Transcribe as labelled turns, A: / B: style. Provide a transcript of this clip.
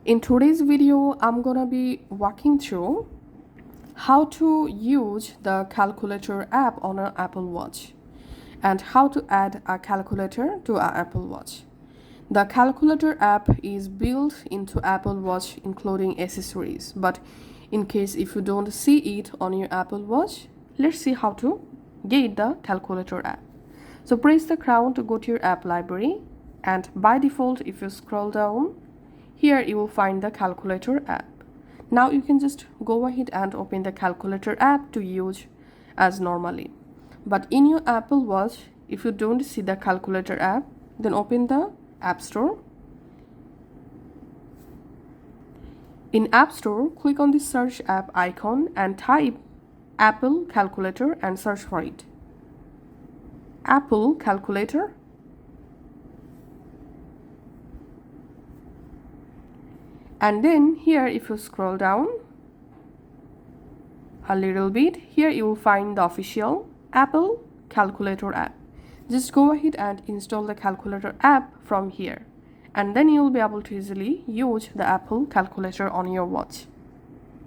A: In today's video, I'm gonna be walking through how to use the calculator app on an Apple Watch and how to add a calculator to our Apple Watch. The calculator app is built into Apple Watch including accessories, but in case if you don't see it on your Apple Watch, let's see how to get the calculator app. So press the crown to go to your app library, and by default if you scroll down, here you will find the calculator app. Now you can just go ahead and open the calculator app to use as normally. But in your Apple Watch, if you don't see the calculator app, then open the App Store. In App Store, click on the search app icon and type Apple Calculator and search for it. Apple Calculator. And then here if you scroll down a little bit, here you will find the official Apple Calculator app. Just go ahead and install the calculator app from here, and then you will be able to easily use the Apple Calculator on your watch.